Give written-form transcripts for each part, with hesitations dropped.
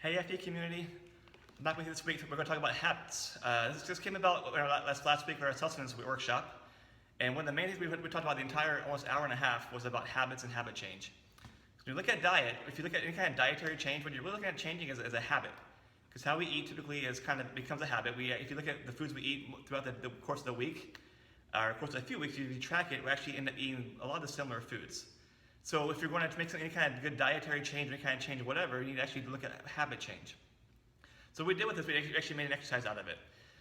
Hey FE community, I'm back with you this week. We're going to talk about habits. This just came about last week at our sustenance workshop, and one of the main things we talked about the entire almost hour and a half was about habits and habit change. So when you look at diet, if you look at any kind of dietary change, what you're really looking at changing is a habit, because how we eat typically becomes a habit. If you look at the foods we eat throughout the course of the week, or course of a few weeks, if you track it, we actually end up eating a lot of similar foods. So if you're going to make any kind of good dietary change, any kind of change, whatever, you need to actually look at habit change. So what we did with this, we actually made an exercise out of it.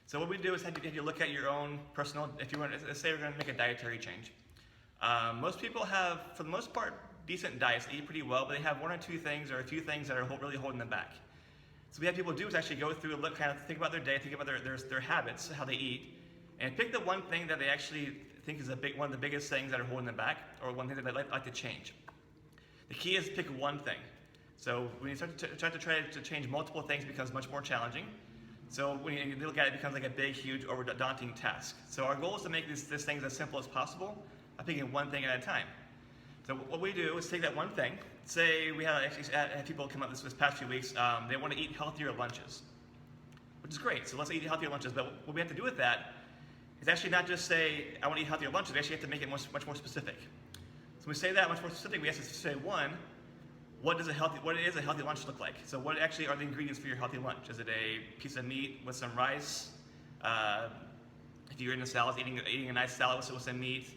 So what we do is have you look at your own personal, if you want, let's say we're going to make a dietary change. Most people have, for the most part, decent diets. They eat pretty well, but they have one or two things or a few things that are really holding them back. So what we have people do is actually go through, look, kind of think about their day, think about their habits, how they eat, and pick the one thing that they actually think is one of the biggest things that are holding them back, or one thing that they'd like to change. The key is pick one thing. So when you start to change multiple things, it becomes much more challenging. So when you look at it, it becomes like a big, huge, daunting task. So our goal is to make these things as simple as possible by picking one thing at a time. So what we do is take that one thing. Say we had people come up this past few weeks, they want to eat healthier lunches, which is great. So let's eat healthier lunches. But what we have to do with that is actually not just say, I want to eat healthier lunches. We actually have to make it much more specific. So when we say that much more specific, we have to say, one, what is a healthy lunch look like? So what actually are the ingredients for your healthy lunch? Is it a piece of meat with some rice? If you're into salads, eating a nice salad with some meat.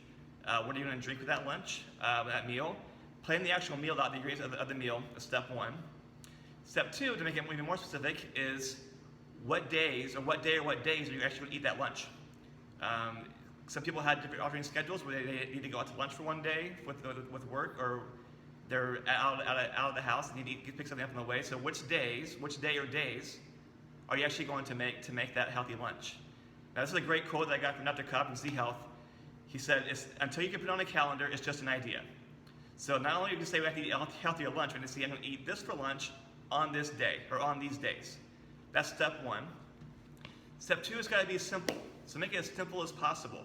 What are you going to drink with that lunch, with that meal? Plan the actual meal out, the ingredients of the meal is step one. Step two, to make it even more specific, is what days are you actually going to eat that lunch? Some people had different altering schedules where they need to go out to lunch for one day with work, or they're out of the house and need to pick something up on the way. So which day or days are you actually going to make that healthy lunch? Now this is a great quote that I got from Dr. Cobb from Z Health. He said, until you can put it on a calendar, it's just an idea. So not only do you say we have to eat a healthier lunch, we have to say I'm going to eat this for lunch on this day or on these days. That's step one. Step two has got to be simple. So make it as simple as possible.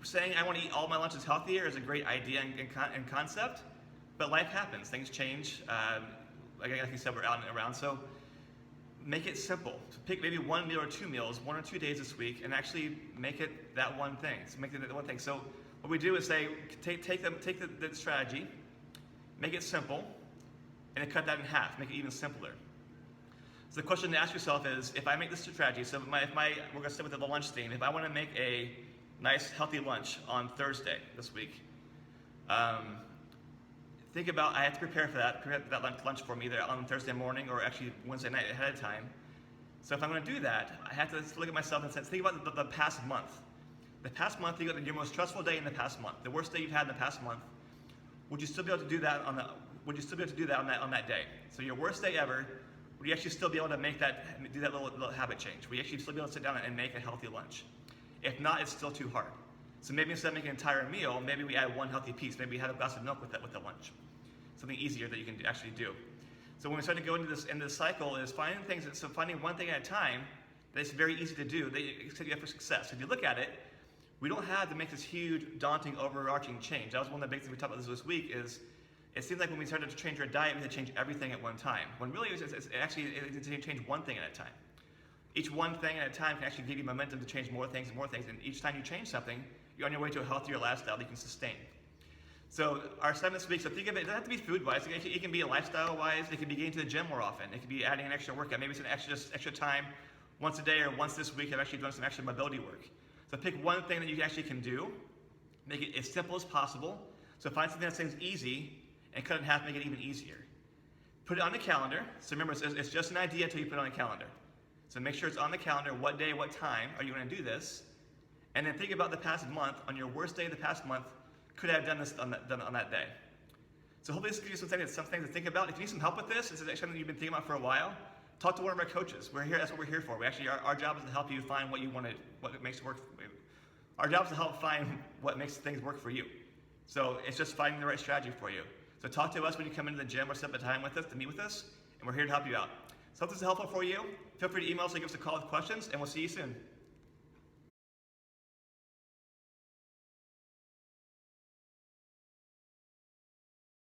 Saying I want to eat all my lunches healthier is a great idea and concept, but life happens. Things change. Like you said, we're out and around. So make it simple. So pick maybe one meal or two meals, 1 or 2 days this week, and actually make it that one thing. So make it that one thing. So what we do is say, take the strategy, make it simple, and then cut that in half. Make it even simpler. So the question to ask yourself is, if I make this strategy, so we're going to start with the lunch theme. If I want to make a nice healthy lunch on Thursday this week, think about, I have to prepare that lunch for me either on Thursday morning or actually Wednesday night ahead of time. So if I'm going to do that, I have to look at myself and think about the past month. The past month, think about your most stressful day in the past month, the worst day you've had in the past month. Would you still be able to do that on that day? So your worst day ever, would you actually still be able to do that little habit change? Would you actually still be able to sit down and make a healthy lunch? If not, it's still too hard. So maybe instead of making an entire meal, maybe we add one healthy piece. Maybe we have a glass of milk with the lunch. Something easier that you can actually do. So when we start to go into this cycle, is finding one thing at a time that is very easy to do, that you set you up for success. So if you look at it, we don't have to make this huge, daunting, overarching change. That was one of the big things we talked about this week. Is it seems like when we started to change our diet, we had to change everything at one time. When really it's to change one thing at a time. Each one thing at a time can actually give you momentum to change more things and more things. And each time you change something, you're on your way to a healthier lifestyle that you can sustain. So our assignment this week, so think of it, it doesn't have to be food-wise. It can be lifestyle-wise. It can be getting to the gym more often. It could be adding an extra workout. Maybe it's an extra time once a day or once this week. I've actually done some extra mobility work. So pick one thing that you actually can do. Make it as simple as possible. So find something that seems easy and cut it in half, make it even easier. Put it on the calendar. So remember, it's just an idea until you put it on the calendar. So make sure it's on the calendar. What day, what time are you going to do this? And then think about the past month. On your worst day of the past month, could I have done this on that day? So hopefully this gives you some things to think about. If you need some help with this is something you've been thinking about for a while, talk to one of our coaches. We're here. That's what we're here for. Our job is to help you find what makes it work. Our job is to help find what makes things work for you. So it's just finding the right strategy for you. So talk to us when you come into the gym or set up a time with us to meet with us, and we're here to help you out. So if this is helpful for you, feel free to email us or give us a call with questions, and we'll see you soon.